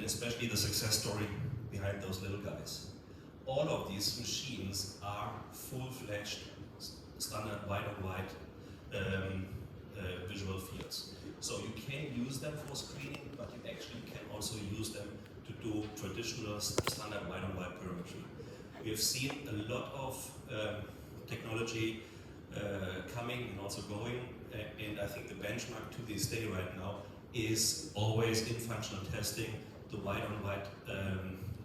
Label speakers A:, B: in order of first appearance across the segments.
A: especially the success story behind those little guys. All of these machines are full-fledged standard white-on-white visual fields. So you can use them for screening, but you actually can also use them to do traditional standard white-on-white perimetry. We have seen a lot of technology coming and also going, and I think the benchmark to this day right now is always in functional testing, the white-on-white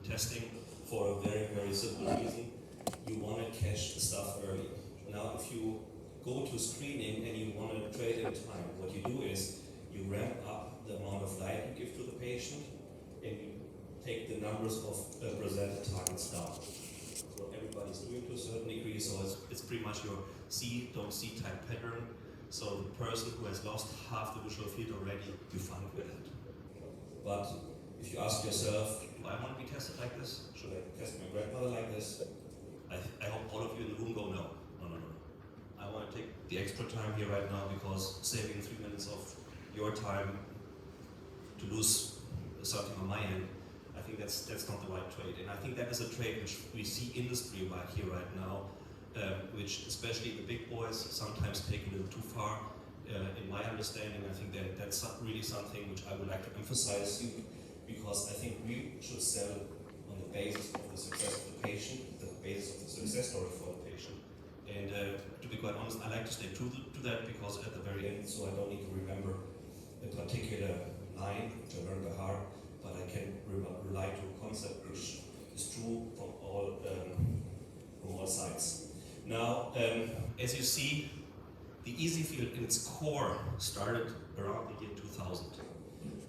A: testing, for a very, very simple reason. You want to catch the stuff early. Now, if you go to screening and you want to trade in time, what you do is you ramp up the amount of light you give to the patient, and you take the numbers of presented targets down. So everybody's doing to a certain degree, so it's pretty much your see, don't see type pattern. So the person who has lost half the visual field already, you find with it. But if you ask yourself, do I want to be tested like this? Should I test my grandmother like this? I hope all of you in the room go, no. I want to take the extra time here right now, because saving 3 minutes of your time to lose something on my end, I think that's not the right trade. And I think that is a trade which we see industry-wide here right now, which especially the big boys sometimes take a little too far. In my understanding, I think that's really something which I would like to emphasize, because I think we should sell on the basis of the success of the patient, the basis of the success story for the patient. And to be quite honest, I like to stay true to that, because at the very end, so I don't need to remember a particular line which I learned by heart, but I can rely to a concept which is true from all sides. Now, as you see, the easy field in its core started around the year 2000.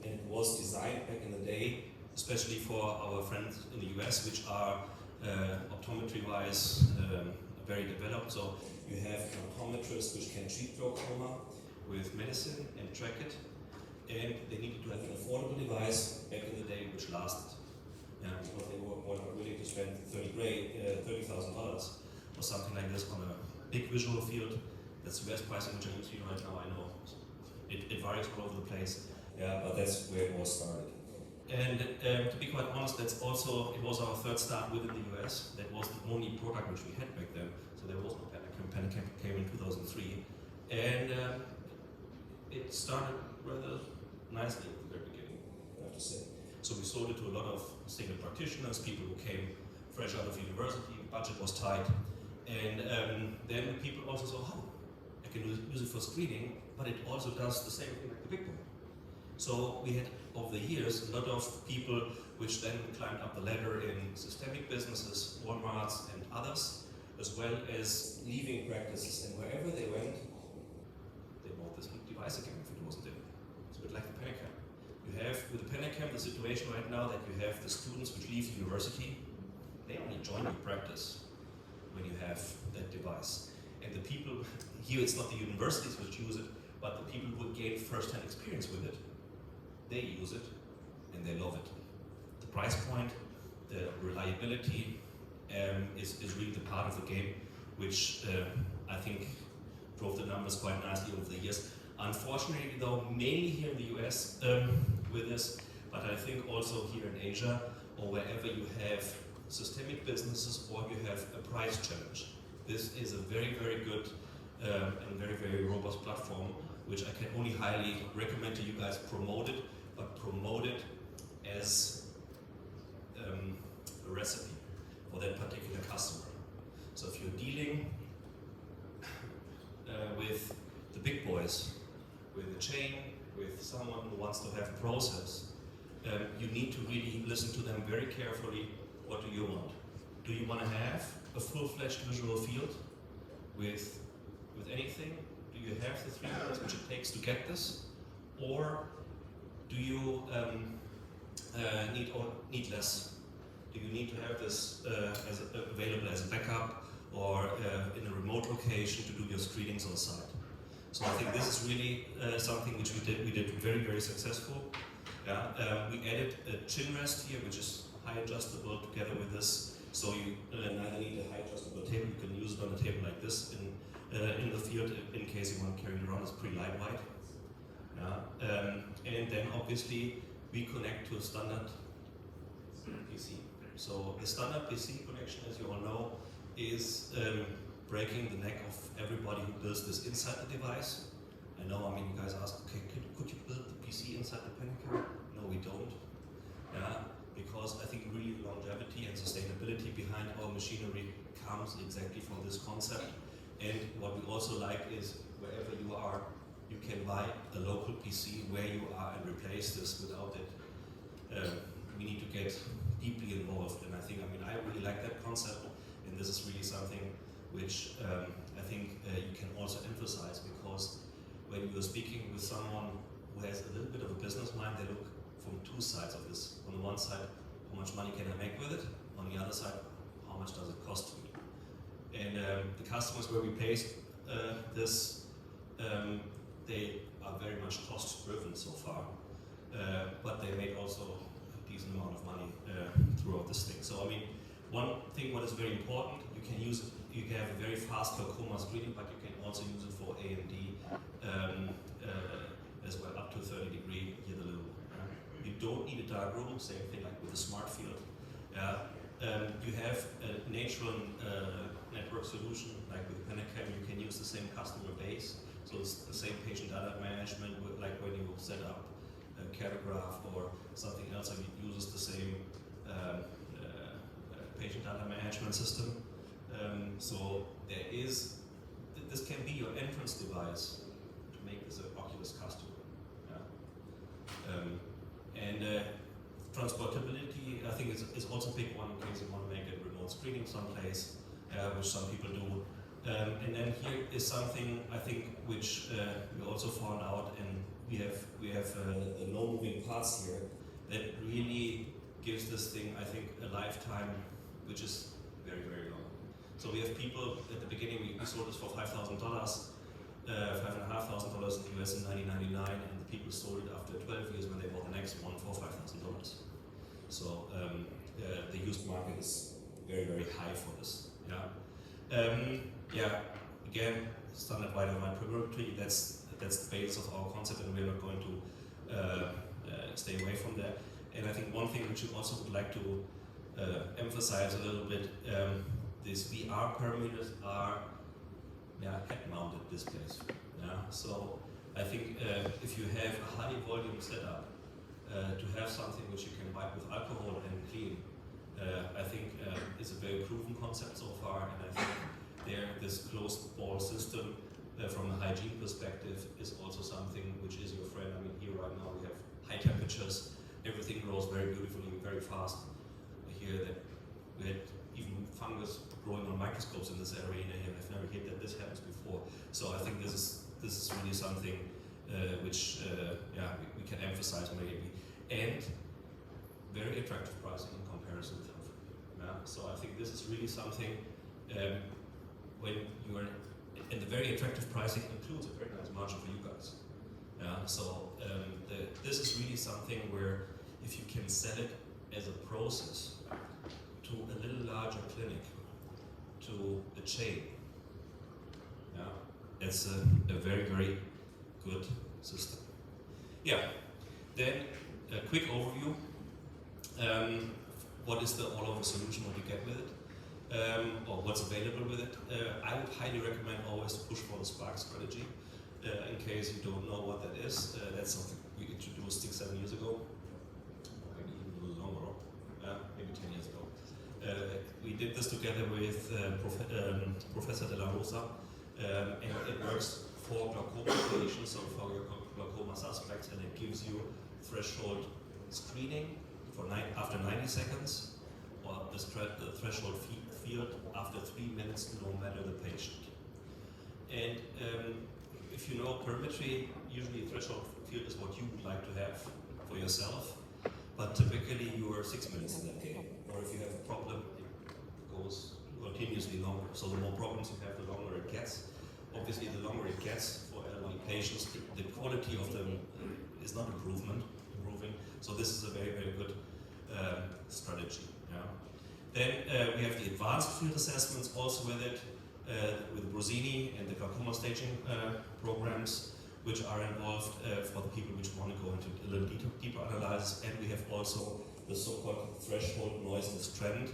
A: And it was designed back in the day, especially for our friends in the US, which are optometry-wise very developed. So you have an optometrist which can treat glaucoma with medicine and track it. And they needed to have an affordable device back in the day which lasted. Because they were not willing to spend $30,000 or something like this on a big visual field. That's the best pricing which I can see right now. I know it varies all over the place, but that's where it all started. And to be quite honest, it was our third start within the US. That was the only product which we had back then. So there was no PanaCam. PanaCam came in 2003, and it started rather nicely at the very beginning, I have to say. So we sold it to a lot of single practitioners, people who came fresh out of university. Budget was tight, and then people also saw, oh, I can use it for screening, but it also does the same thing like the big one. So we had, over the years, a lot of people which then climbed up the ladder in systemic businesses, Walmarts and others, as well as leaving practices, and wherever they went, they bought this device again if it wasn't there. It's a bit like the PanaCam. You have, with the PanaCam, the situation right now that you have the students which leave university, they only join your practice when you have that device. And the people, here it's not the universities which use it, but the people who gain first-hand experience with it, they use it and they love it. The price point, the reliability is really the part of the game which I think drove the numbers quite nicely over the years. Unfortunately though, mainly here in the US with this, but I think also here in Asia or wherever you have systemic businesses or you have a price challenge. This is a very, very good and very, very robust platform which I can only highly recommend to you guys. Promote it, but promote it as a recipe for that particular customer. So if you're dealing with the big boys, with a chain, with someone who wants to have a process, you need to really listen to them very carefully. What do you want? Do you want to have a full-fledged visual field with anything? Do you have the 3 minutes which it takes to get this? Or do you need less? Do you need to have this available as a backup or in a remote location to do your screenings on site? So I think this is really something which we did very, very successful. We added a chin rest here, which is high adjustable together with this. So you neither need a high adjustable table, you can use it on a table like this in the field in case you want to carry it around. It's pretty lightweight. And then obviously we connect to a standard PC. So the standard PC connection, as you all know, is breaking the neck of everybody who builds this inside the device. I know, I mean, you guys ask, okay, could you build the PC inside the Penacam? No, we don't. Yeah, because I think really the longevity and sustainability behind our machinery comes exactly from this concept. And what we also like is wherever you are, you can buy a local PC where you are and replace this without it. We need to get deeply involved, and I think, I mean, I really like that concept, and this is really something which I think you can also emphasize, because when you're speaking with someone who has a little bit of a business mind, they look from two sides of this. On the one side, how much money can I make with it? On the other side, how much does it cost me? And the customers where we placed this, they are very much cost driven so far, but they made also a decent amount of money throughout this thing. So I mean, one thing what is very important, you can use it, you can have a very fast glaucoma screening, but you can also use it for AMD as well, up to 30-degree Yellow. You don't need a dark room, same thing like with the smart field. You have a natural network solution, like with Penacam, you can use the same customer base, so it's the same patient data management, like when you set up a Cartograph or something else, and it uses the same patient data management system. So there is, this can be your entrance device to make this an Oculus customer. Transportability, I think, is also a big one in case you want to make a remote screening someplace, which some people do. And then here is something, I think, which we also found out, and we have no moving parts here, that really gives this thing, I think, a lifetime which is very, very long. So we have people, at the beginning we sold this for $5,000, $5,500 in the US in 1999, and the people sold it after 12 years when they bought the next one for $5,000. So the used market is very, very high for this. Again, standard wide and wide perimetry, that's the base of our concept, and we're not going to stay away from that. And I think one thing which we also would like to emphasize a little bit, these VR parameters are head-mounted displays. So I think if you have a high volume setup, to have something which you can wipe with alcohol and clean, I think is a very proven concept so far, and I think this closed ball system from a hygiene perspective is also something which is your friend. I mean, here right now we have high temperatures, everything grows very beautifully, very fast. Here that we had even fungus growing on microscopes in this area, and I've never heard that this happens before. So I think this is really something which we can emphasize maybe, and very attractive pricing in comparison with health. So I think this is really something when you are, and the very attractive pricing includes a very nice margin for you guys. So this is really something where if you can sell it as a process to a little larger clinic, to a chain, it's a very, very good system. Then a quick overview. What is the all-over solution, what you get with it, or what's available with it. I would highly recommend always to push for the Spark strategy. In case you don't know what that is, that's something we introduced 6-7 years ago, maybe even a little longer, maybe 10 years ago. We did this together with Professor De La Rosa, and it works for glaucoma patients, so for your glaucoma suspects, and it gives you threshold screening for after 90 seconds, or the threshold field after 3 minutes, no matter the patient. And if you know perimetry, usually a threshold field is what you would like to have for yourself, but typically you are 6 minutes in that game. Or if you have a problem, it goes continuously longer. So the more problems you have, the longer it gets. Obviously, the longer it gets for elderly patients, the quality of them is not improving. So this is a very, very good strategy. Then we have the advanced field assessments also with it, with Brosini and the glaucoma staging programs, which are involved for the people which want to go into a little deeper analysis. And we have also the so-called threshold noiseless trend,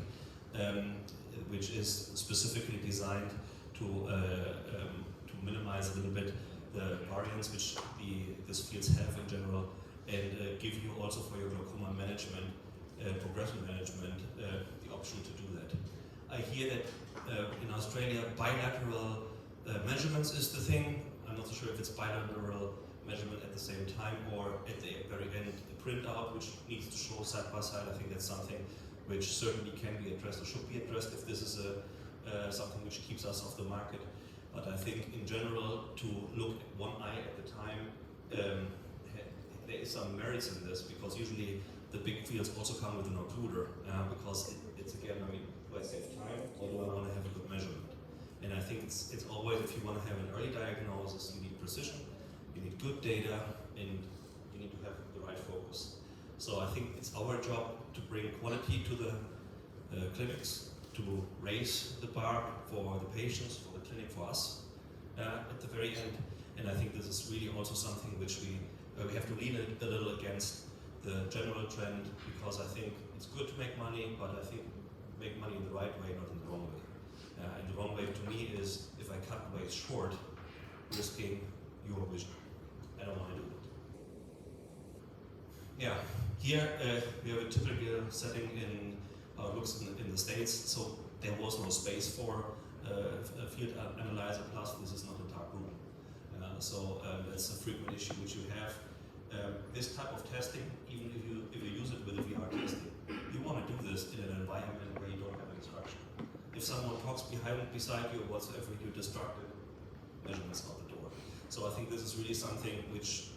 A: which is specifically designed to minimize a little bit the variance which these fields have in general, and give you also for your glaucoma management, progression management, the option to do that. I hear that in Australia bilateral measurements is the thing. I'm not so sure if it's bilateral measurement at the same time or at the very end a printout which needs to show side by side. I think that's something which certainly can be addressed or should be addressed if this is something which keeps us off the market. But I think in general to look at one eye at a time, there is some merits in this, because usually the big fields also come with an occluder, because it's again, I mean, do I save time or do I want to have a good measurement? And I think it's always, if you want to have an early diagnosis, you need precision, you need good data, and you need to have the right focus. So I think it's our job to bring quality to the clinics, to raise the bar for the patients, for the clinic, for us at the very end. And I think this is really also something which we have to lean a little against the general trend, because I think it's good to make money, but I think make money in the right way, not in the wrong way. And the wrong way to me is if I cut away short, risking your vision. I don't want to do that. Yeah, here we have a typical setting in how it looks in the States. So there was no space for a field analyzer, plus this is not a dark room. So that's a frequent issue which you have. This type of testing, even if you use it with a VR testing, you want to do this in an environment where you don't have instruction. If someone talks beside you or whatsoever, you're distracted, measurements out the door. So I think this is really something which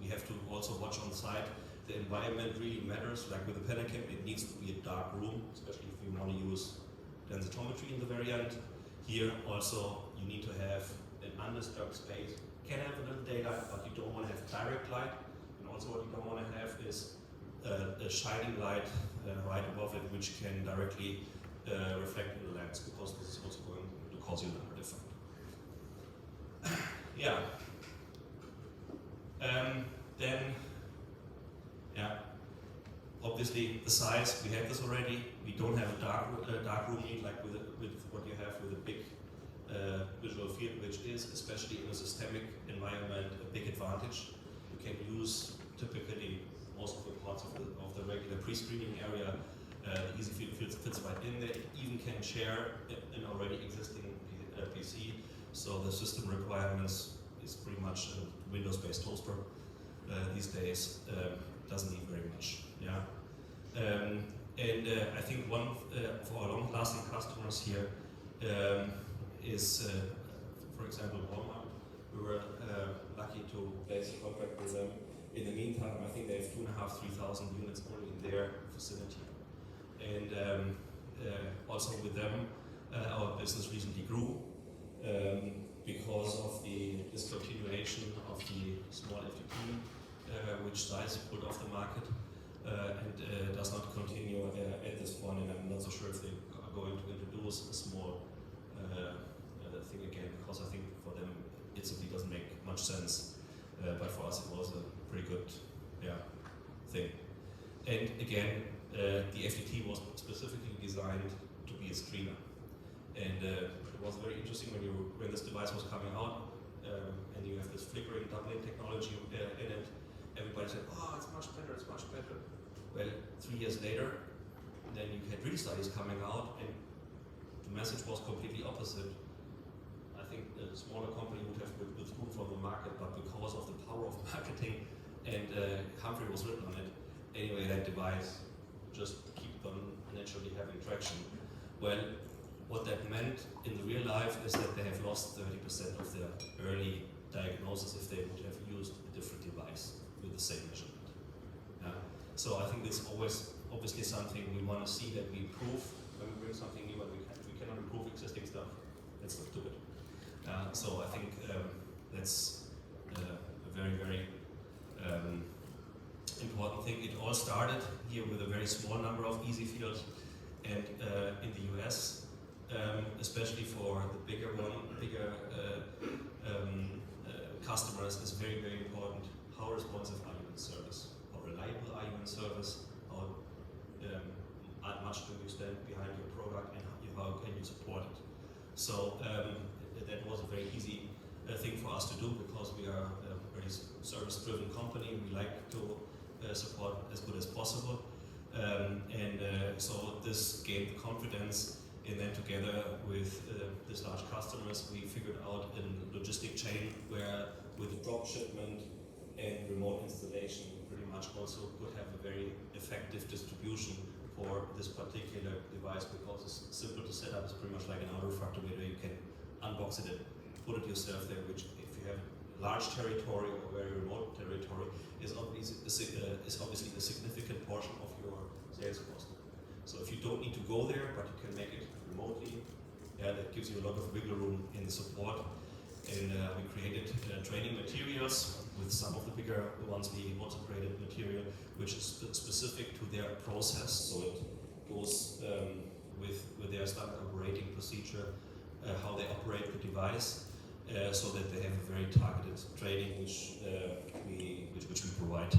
A: we have to also watch on site. The environment really matters. Like with the Penacam, it needs to be a dark room, especially if you want to use densitometry in the very end. Here also, you need to have an undisturbed space. Can have a little daylight, but you don't want to have direct light. And also what you don't want to have is a shining light right above it, which can directly reflect in the lens, because this is also going to cause you another defect. Yeah. Obviously the size, we have this already. We don't have a dark room need like with what you have with a big visual field, which is, especially in a systemic environment, a big advantage. You can use typically most of the parts of the regular pre-screening area. The easy field fits right in there. It even can share an already existing PC. So the system requirements is pretty much a Windows-based toaster these days. Doesn't need very much. Yeah. I think one of our long-lasting customers here is, for example, Walmart. We were lucky to place a contract with them. In the meantime, I think they have 2,500 to 3,000 units only in their facility. And also with them, our business recently grew because of the discontinuation of the small FTP, which Zeiss pulled off the market and does not continue at this point. And I'm not so sure if they are going to introduce a small thing again, because I think for them it simply doesn't make much sense. But for us it was a pretty good thing. And again, the FTT was specifically designed to be a screener. And it was very interesting when this device was coming out, and you have this flickering doubling technology in it. Everybody said, "Oh, it's much better, it's much better." Well, 3 years later, then you had real studies coming out, and the message was completely opposite. I think a smaller company would have withdrawn from the market, but because of the power of marketing, and Humphrey was written on it, anyway, that device just keep on naturally having traction. Well, what that meant in the real life is that they have lost 30% of their early diagnosis if they would have used a different device with the same measurement. So I think this is always obviously something we want to see, that we improve when we bring something new, and we cannot improve existing stuff. Let's not do it. So I think that's a very, very important thing. It all started here with a very small number of easy fields, and in the US, especially for the bigger customers, is very, very important. How responsive are you in service? How reliable are you in service? How much do you stand behind your product and how can you support it. So that was a very easy thing for us to do because we are a very service-driven company. We like to support as good as possible. So this gave the confidence, and then together with these large customers, we figured out a logistic chain where with drop shipment and remote installation, we pretty much also could have a very effective distribution for this particular device because it's simple to set up. It's pretty much like an auto refractometer. You can unbox it and put it yourself there, which if you have large territory or very remote territory is obviously a significant portion of your sales cost. So if you don't need to go there, but you can make it remotely, that gives you a lot of wiggle room in the support. And we created training materials with some of the bigger ones. We also created material which is specific to their process, so it goes with their standard operating procedure, how they operate the device, so that they have a very targeted training which we provide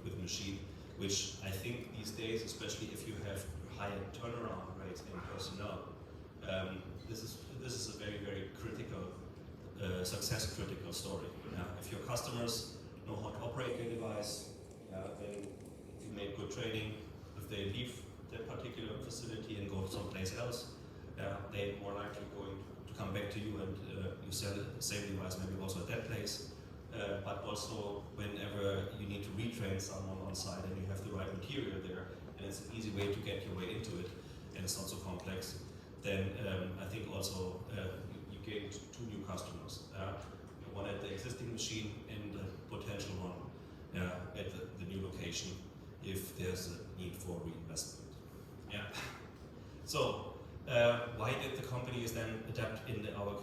A: with the machine, which I think these days, especially if you have higher turnaround rates in personnel, this is a very, very critical, success critical story. If your customers know how to operate your device, then if you make good training, if they leave that particular facility and go someplace else, they're more likely going to come back to you and you sell the same device maybe also at that place. But also whenever you need to retrain someone on site and you have the right material there, and it's an easy way to get your way into it, and it's not so complex, then I think also you gain two new customers. One at the existing machine and a potential one at the new location if there's a need for reinvestment. So why did the companies then adapt in our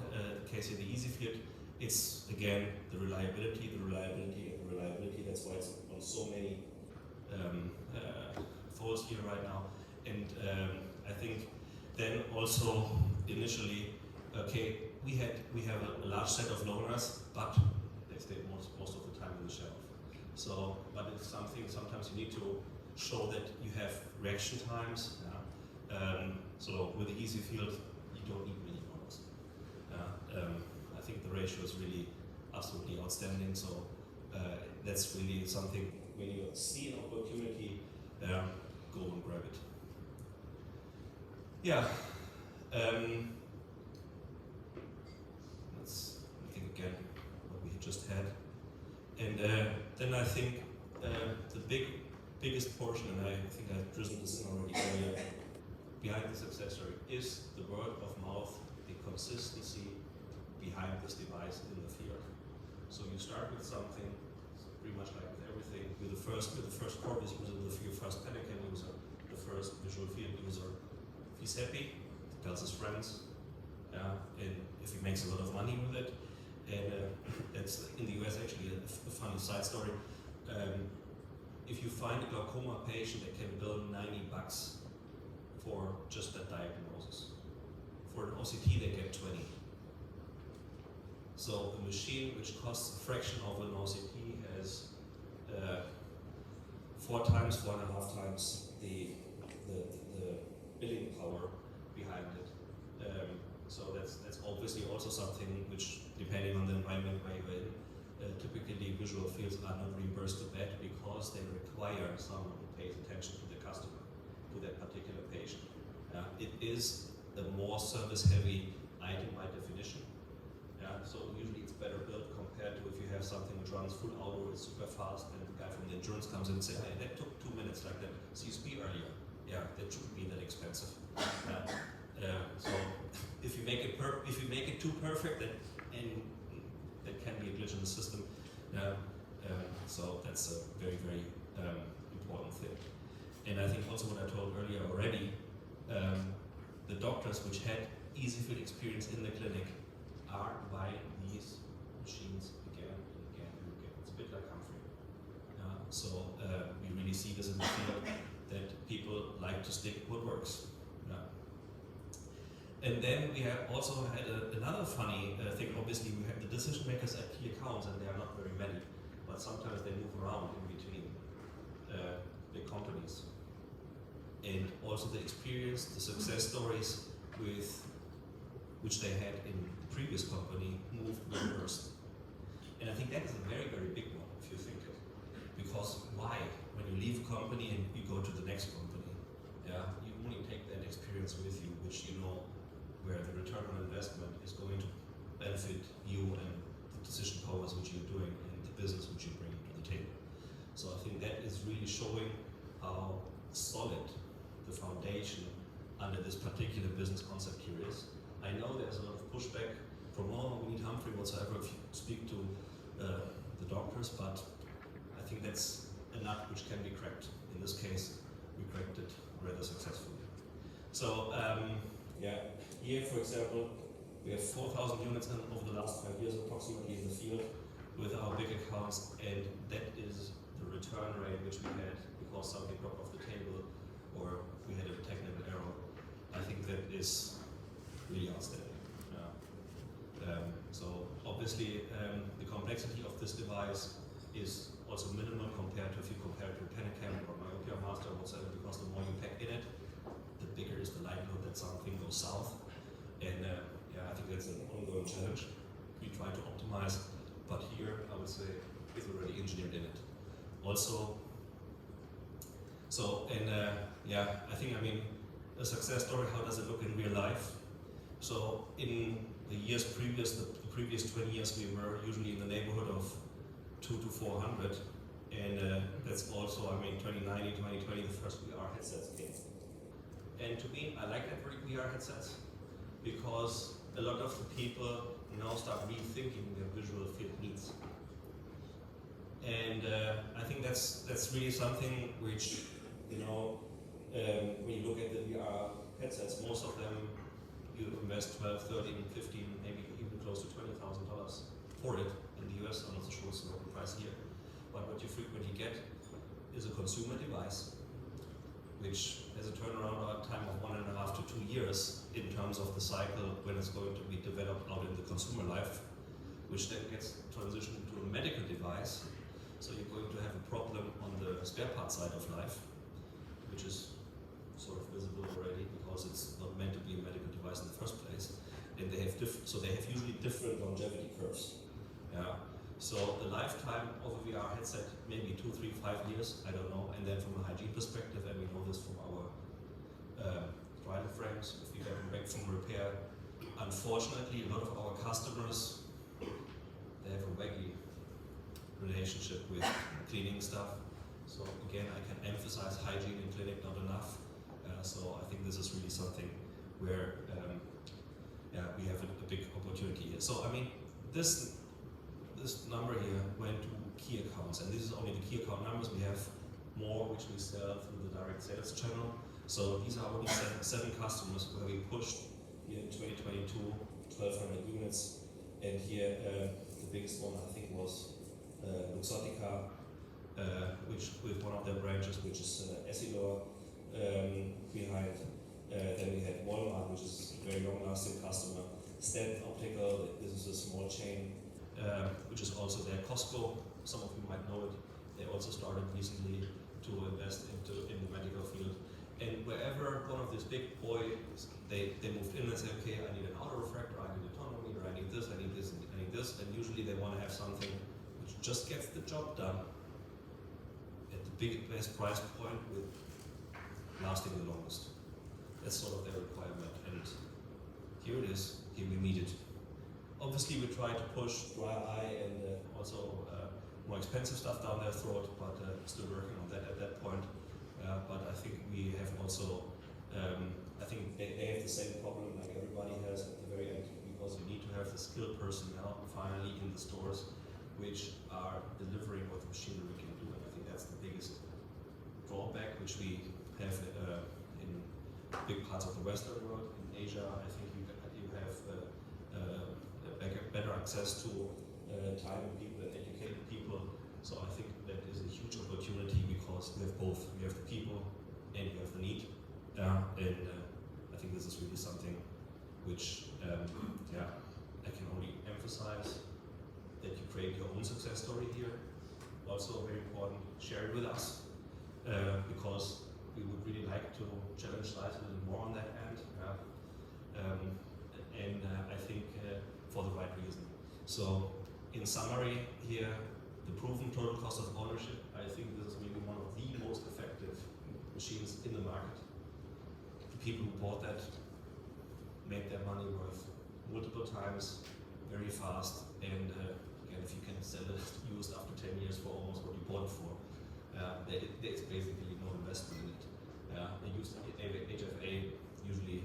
A: case here, the EasyField? It's again the reliability. That's why it's on so many folds here right now. And I think then also initially, okay, we have a large set of loaners, but they stay most of the time on the shelf. So, but it's something sometimes you need to show that you have reaction times. So with the EasyField, you don't need many loaners. I think the ratio is really absolutely outstanding. So that's really something when you see an opportunity, go and grab it. Let's think again what we just had, and then I think the biggest portion, and I think I've drizzled this in already earlier, behind the success story is the word of mouth, the consistency behind this device in the field. So you start with something, pretty much like with everything, with the first Corvus user, your first Pelican user, the first visual field user. If he's happy, he tells his friends, and if he makes a lot of money with it, and that's in the US actually a funny side story. If you find a glaucoma patient that can bill $90 for just that diagnosis, for an OCT they get 20. So a machine which costs a fraction of an OCT has 4.5 times the billing power behind it. So that's obviously also something which, depending on the environment where you're in, typically visual fields are not reimbursed to that because they require someone who pays attention to the customer, to that particular patient. It is a more service-heavy item by definition. So usually it's better built compared to if you have something which runs full auto, it's super fast, and the guy from the insurance comes in and says, hey, that took 2 minutes, like that CSP earlier. That shouldn't be that expensive. So if you make it too perfect, and that can be a glitch in the system. So that's a very, very important thing. And I think also what I told earlier already, the doctors which had EasyField experience in the clinic are buying these machines again and again and again. It's a bit like Humphrey. So we really see this in the field that people like to stick what works. And then we have also had another funny thing. Obviously, we have the decision makers at key accounts, and there are not very many, but sometimes they move around in between big companies. and also the experience, the success stories with which they had in the previous company moved reversed. And I think that is a very, very big one if you think it. Because why? When you leave a company and you go to the next company, yeah, you only take that experience with you, which you know where the return on investment is going to benefit you and the decision powers which you're doing and the business which you bring to the table. So I think that is really showing how solid the foundation under this particular business concept here is. I know there's a lot of pushback from, oh, we need Humphrey whatsoever if you speak to the doctors, but I think that's a nut which can be cracked. In this case, we cracked it rather successfully. So, here, for example, we have 4,000 units over the last 5 years approximately in the field with our big accounts, and that is the return rate which we had because something dropped off the table or we had a technical error. I think that is really outstanding. So obviously the complexity of this device is also minimal compared to if you compare it to PennaCam or Myopia Master or whatsoever, because the more you pack in it, the bigger is the likelihood that something goes south. And I think that's an ongoing challenge. We try to optimize, but here I would say it's already engineered in it. Also, I think, a success story, how does it look in real life? So in the years previous, the previous 20 years, we were usually in the neighborhood of 2 to 400. And that's also, 2019, 2020, the first VR headsets came. And to me, I like that VR headsets because a lot of the people now start rethinking their visual field needs. And I think that's really something which, when you look at the VR headsets, most of them you invest 12, 13, 15, maybe even close to $20,000 for it in the US. I'm not so sure it's the local price here. But what you frequently get is a consumer device which has a turnaround time of 1.5 to 2 years in terms of the cycle when it's going to be developed out in the consumer life, which then gets transitioned to a medical device. So you're going to have a problem on the spare part side of life, which is sort of visible already because it's not meant to be a medical device in the first place. And they have usually different longevity curves. Yeah. So the lifetime of a VR headset, maybe 2, 3, 5 years, I don't know. And then from a hygiene perspective, and we know this from our trial frames, if we get them back from repair, unfortunately, a lot of our customers, they have a waggy relationship with cleaning stuff. So again, I can emphasize hygiene in clinic not enough. So I think this is really something where we have a big opportunity here. So this number here went to key accounts, and this is only the key account numbers. We have more which we sell through the direct sales channel. So these are only seven customers where we pushed here in 2022 1,200 units, and here the biggest one I think was Luxottica, which with one of their branches, which is Essilor, behind. Then we had Walmart, which is a very long-lasting customer. Stanton Optical, this is a small chain, which is also there. Costco, some of you might know it. They also started recently to invest in the medical field. And wherever one of these big boys, they moved in and said, okay, I need an auto refractor, I need a tonometer, I need this, I need this, I need this. And usually they want to have something which just gets the job done at the best price point with lasting the longest. That's sort of their requirement. And here it is, here we meet it. Obviously we try to push dry eye and also more expensive stuff down their throat, but still working on that at that point. But I think we have also, I think they have the same problem like everybody has at the very end, because you need to have the skilled personnel finally in the stores which are delivering what the machinery can do. And I think that's the biggest drawback which we have in big parts of the Western world. In Asia, I think you have better access to talented people and educated people. So I think that is a huge opportunity because we have both. We have the people and we have the need. And I think this is really something which, I can only emphasize that you create your own success story here. Also very important, share it with us because we would really like to I think for the right reason. So, in summary, here the proven total cost of ownership. I think this is maybe one of the most effective machines in the market. The people who bought that made their money worth multiple times, very fast, and again, if you can sell it used after 10 years for almost what you bought it for, there's basically no investment in it. They use HFA usually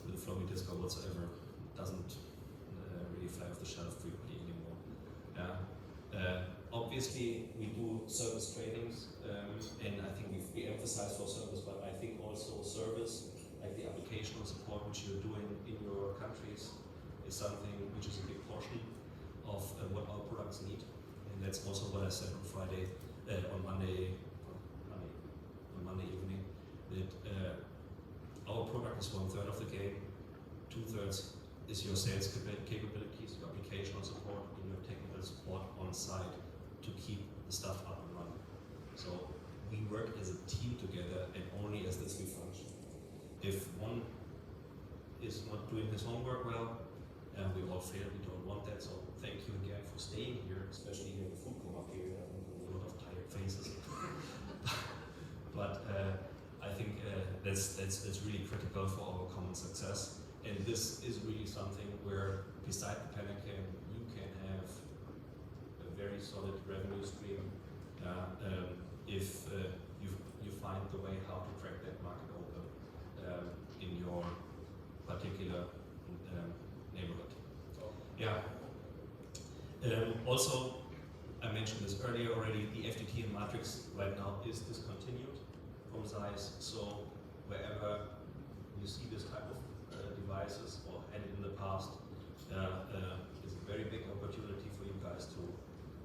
A: with a floppy disk or whatsoever, doesn't really fly off the shelf frequently anymore. Obviously, we do service trainings, and I think we emphasize for service, but I think also service, like the applicational support which you're doing in your countries, is something which is a big portion of what our products need. And that's also what I said on Monday evening, that our product is 1/3 of the game, 2/3 is your sales capabilities, your applicational support, and your technical support on site to keep the stuff up and running. So we work as a team together, and only as this we function. If one is not doing his homework well, we all fail, we don't want that. So thank you again for staying here, especially in the food coma period. I think a lot of tired faces. But I think that's really critical for our common success. And this is really something where, beside the PanaCam, you can have a very solid revenue stream if you find the way how to crack that market open in your particular neighborhood. Yeah. Also, I mentioned this earlier already, the FTT and Matrix right now is discontinued from Zeiss. So wherever you see this type of devices or had it in the past, is a very big opportunity for you guys to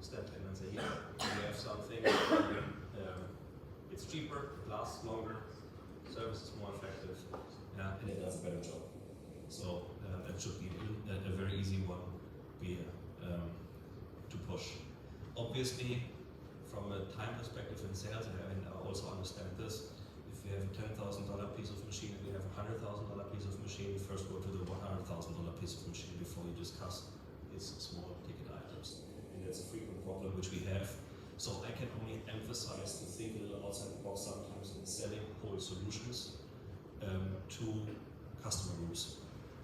A: step in and say, yeah, we have something, it's cheaper, it lasts longer, service is more effective, and it does a better job. So that should be a very easy one to push. Obviously, from a time perspective in sales, and I also understand this, if you have a $10,000 piece of machine and you have a $100,000 piece of machine, you first go to the $100,000 piece of machine before you discuss its small ticket items. And that's a frequent problem which we have. So I can only emphasize to think a little outside the box sometimes in selling whole solutions to customer groups.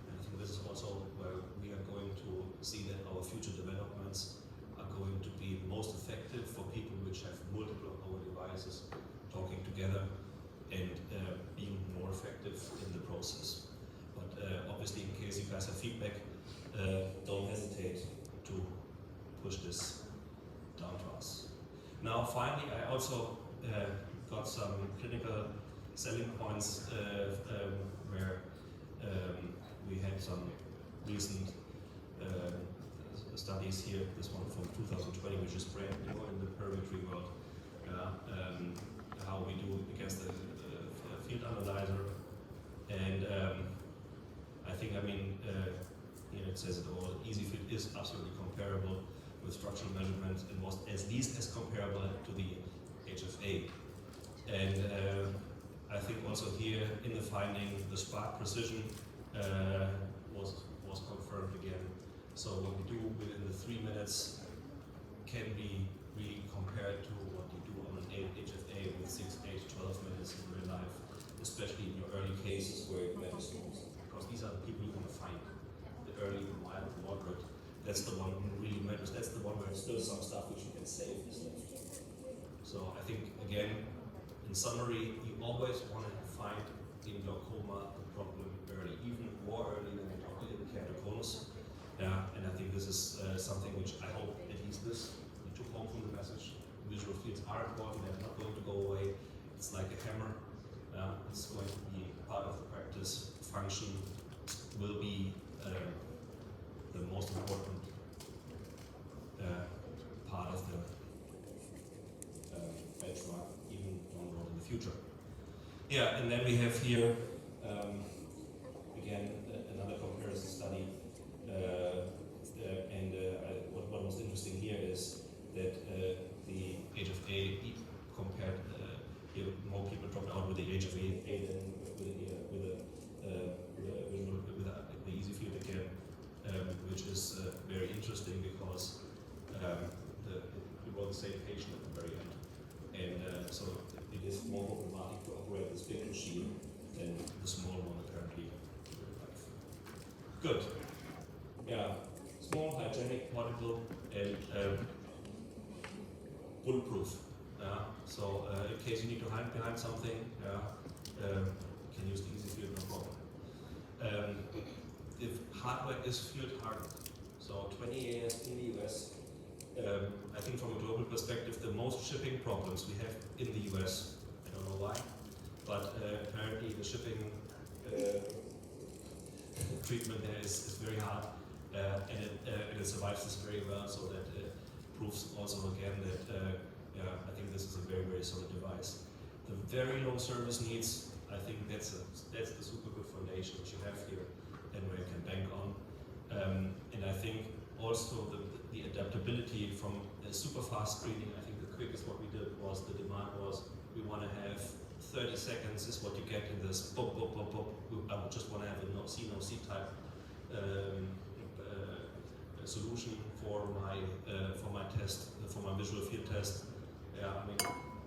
A: And I think this is also where we are going to see that our future developments are going to be most effective for people which have multiple of our devices talking together and being more effective in the process. But obviously, in case you guys have feedback, don't hesitate to push this down to us. Now, finally, I also got some clinical selling points where we had some recent studies here. This one from 2020, which is brand new in the perimetry world. How we do against the field analyzer, and I think, here it says it all. EasyFit is absolutely comparable with structural measurements and was at least as comparable to the HFA. And I think also here in the finding, the Spark Precision was confirmed again. So what we do within the 3 minutes can be really compared to what you do on an HFA with 6, 8, 12 minutes in real life, especially in your early cases where it matters most. Because these are the people you're going to find, the early, the mild, the moderate. That's the one who really matters. That's the one where there's still some stuff which you can save is left. So I think, again, in summary, you always want to find in glaucoma the problem early, even more early than in keratoconus. And I think this is something which I hope at least this you took home from the message. Visual fields are important, they're not going to go away. It's like a hammer. It's going to be part of the practice. Function will be the most important part of the benchmark, even down the road in the future. Yeah, and then we have here, again, another comparison study. What was interesting here is that the HFA compared, more people dropped out with the HFA than with the EasyField again, which is very interesting because it was the same patient at the very end. And so it is more problematic to operate this big machine than the small one apparently. Good. Yeah, small, hygienic, portable, and bulletproof. So in case you need to hide behind something, you can use the EasyField, no problem. The hardware is field hardened. So 20 years in the US. I think from a global perspective, the most shipping problems we have in the US, I don't know why, but apparently the shipping treatment there is very hard, and it survives this very well, so that proves also again that I think this is a very, very solid device. The very low service needs, I think that's the super good foundation that you have here and where you can bank on. And I think also the adaptability from super fast screening, I think the quickest what we did was, the demand was, we want to have 30 seconds is what you get in this pop, pop, pop, pop. I would just want to have a no C type solution for my test, for my visual field test. Yeah, I mean,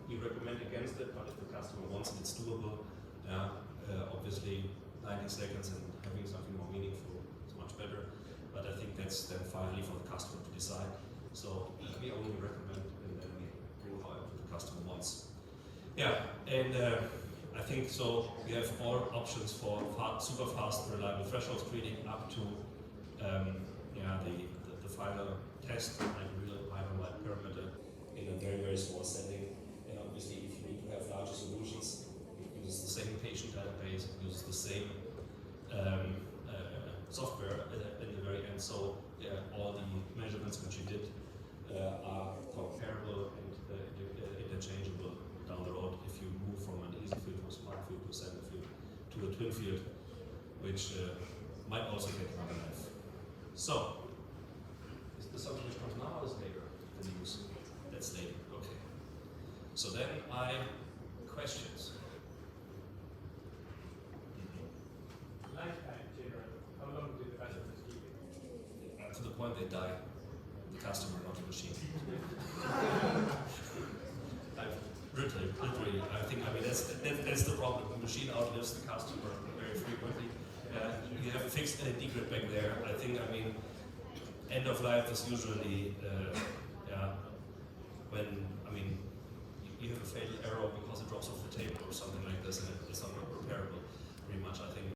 A: we recommend against it, but if the customer wants it, it's doable. Obviously, 90 seconds and having something more meaningful is much better. But I think that's then finally for the customer to decide. So we only recommend, and then we do however the customer wants. Yeah, and I think so. We have all options for super fast, reliable threshold screening up to the final test and real white parameter in a very, very small setting. And obviously, if you need to have larger solutions, it uses the same patient database, it uses the same software in the very end. So all the measurements which you did are comparable and interchangeable down the road if you move from an EasyField to a SmartField to a CenterField to a TwinField, which might also get another life. So, is this something which comes now or is later? The news? That's later, okay. So then questions.
B: Lifetime generally. How long do the customers keep it?
A: To the point they die. The customer, not the machine. Literally, I mean that's the problem. The machine outlives the customer very frequently. You have a fixed LED grid back there. I mean, end of life is usually when you have a fatal error because it drops off the table or something